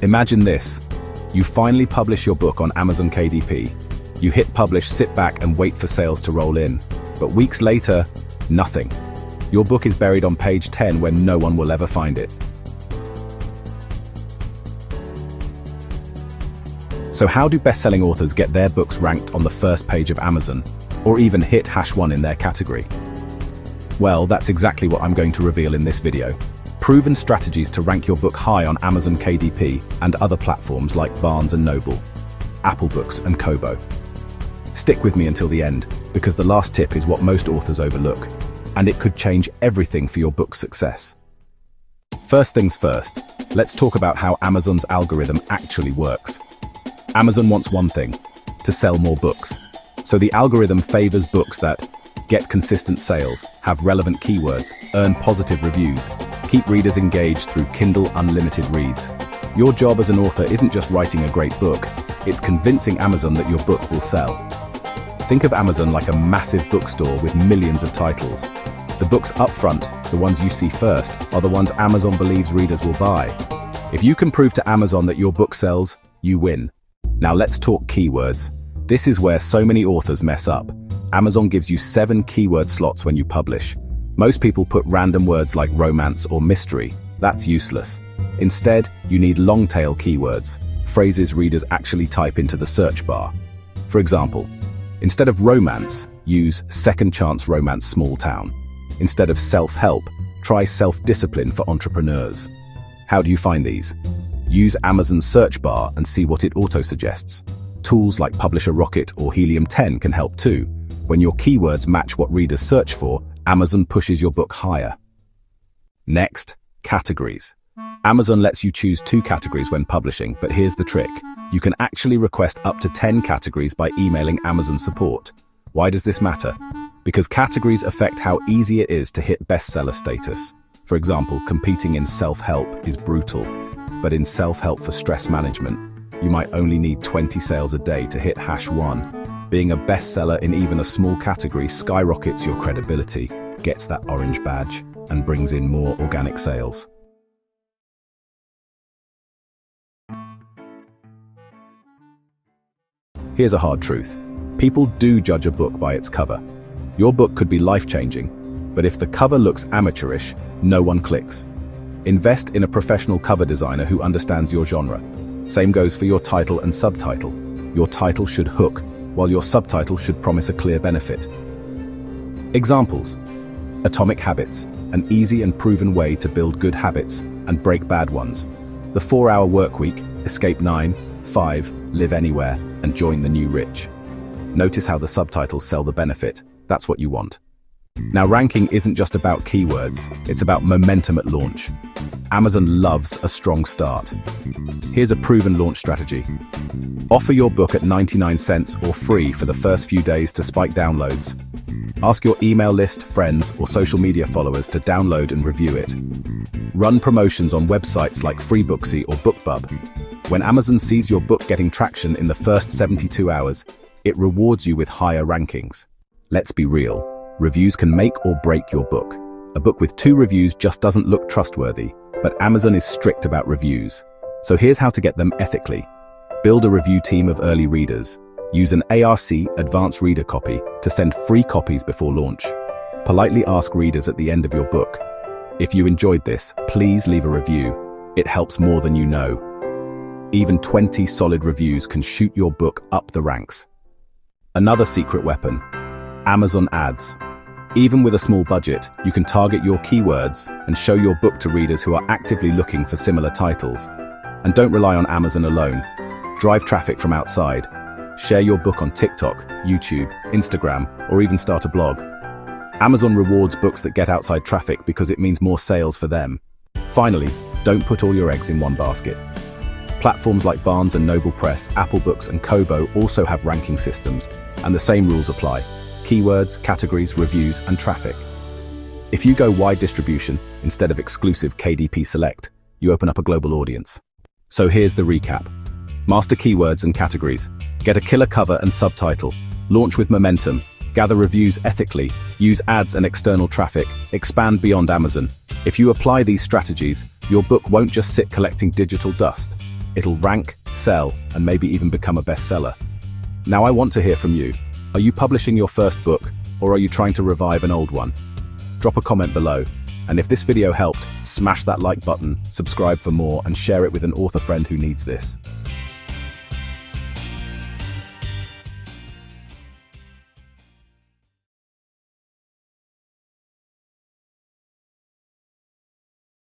Imagine this. You finally publish your book on Amazon KDP. You hit publish, sit back and wait for sales to roll in. But weeks later, nothing. Your book is buried on page 10 where no one will ever find it. So how do best-selling authors get their books ranked on the first page of Amazon, or even hit #1 in their category? Well, that's exactly what I'm going to reveal in this video. Proven strategies to rank your book high on Amazon KDP and other platforms like Barnes & Noble, Apple Books and Kobo. Stick with me until the end, because the last tip is what most authors overlook, and it could change everything for your book's success. First things first, let's talk about how Amazon's algorithm actually works. Amazon wants one thing: to sell more books. So the algorithm favors books that get consistent sales, have relevant keywords, earn positive reviews, keep readers engaged through Kindle Unlimited reads. Your job as an author isn't just writing a great book, it's convincing Amazon that your book will sell. Think of Amazon like a massive bookstore with millions of titles. The books up front, the ones you see first, are the ones Amazon believes readers will buy. If you can prove to Amazon that your book sells, you win. Now let's talk keywords. This is where so many authors mess up. Amazon gives you 7 keyword slots when you publish. Most people put random words like romance or mystery. That's useless. Instead, you need long-tail keywords, phrases readers actually type into the search bar. For example, instead of romance, use second chance romance small town. Instead of self-help, try self-discipline for entrepreneurs. How do you find these? Use Amazon's search bar and see what it auto-suggests. Tools like Publisher Rocket or Helium 10 can help too. When your keywords match what readers search for, Amazon pushes your book higher. Next, categories. Amazon lets you choose 2 categories when publishing, but here's the trick. You can actually request up to 10 categories by emailing Amazon support. Why does this matter? Because categories affect how easy it is to hit bestseller status. For example, competing in self-help is brutal, but in self-help for stress management, you might only need 20 sales a day to hit #1. Being a bestseller in even a small category skyrockets your credibility, gets that orange badge, and brings in more organic sales. Here's a hard truth. People do judge a book by its cover. Your book could be life-changing, but if the cover looks amateurish, no one clicks. Invest in a professional cover designer who understands your genre. Same goes for your title and subtitle. Your title should hook, while your subtitle should promise a clear benefit. Examples: Atomic Habits, an easy and proven way to build good habits and break bad ones. The 4-Hour Workweek, Escape 9, 5, Live Anywhere, and Join the New Rich. Notice how the subtitles sell the benefit. That's what you want. Now, ranking isn't just about keywords, it's about momentum at launch. Amazon loves a strong start. Here's a proven launch strategy. Offer your book at 99 cents or free for the first few days to spike downloads. Ask your email list, friends, or social media followers to download and review it. Run promotions on websites like Freebooksy or BookBub. When Amazon sees your book getting traction in the first 72 hours, it rewards you with higher rankings. Let's be real. Reviews can make or break your book. A book with 2 reviews just doesn't look trustworthy, but Amazon is strict about reviews. So here's how to get them ethically. Build a review team of early readers. Use an ARC advanced reader copy to send free copies before launch. Politely ask readers at the end of your book, if you enjoyed this, please leave a review. It helps more than you know. Even 20 solid reviews can shoot your book up the ranks. Another secret weapon: Amazon ads. Even with a small budget, you can target your keywords and show your book to readers who are actively looking for similar titles. And don't rely on Amazon alone. Drive traffic from outside. Share your book on TikTok, YouTube, Instagram, or even start a blog. Amazon rewards books that get outside traffic because it means more sales for them. Finally, don't put all your eggs in one basket. Platforms like Barnes & Noble Press, Apple Books, and Kobo also have ranking systems, and the same rules apply. Keywords, categories, reviews, and traffic. If you go wide distribution instead of exclusive KDP Select, you open up a global audience. So here's the recap. Master keywords and categories. Get a killer cover and subtitle. Launch with momentum. Gather reviews ethically. Use ads and external traffic. Expand beyond Amazon. If you apply these strategies, your book won't just sit collecting digital dust. It'll rank, sell, and maybe even become a bestseller. Now I want to hear from you. Are you publishing your first book, or are you trying to revive an old one? Drop a comment below, and if this video helped, smash that like button, subscribe for more, and share it with an author friend who needs this.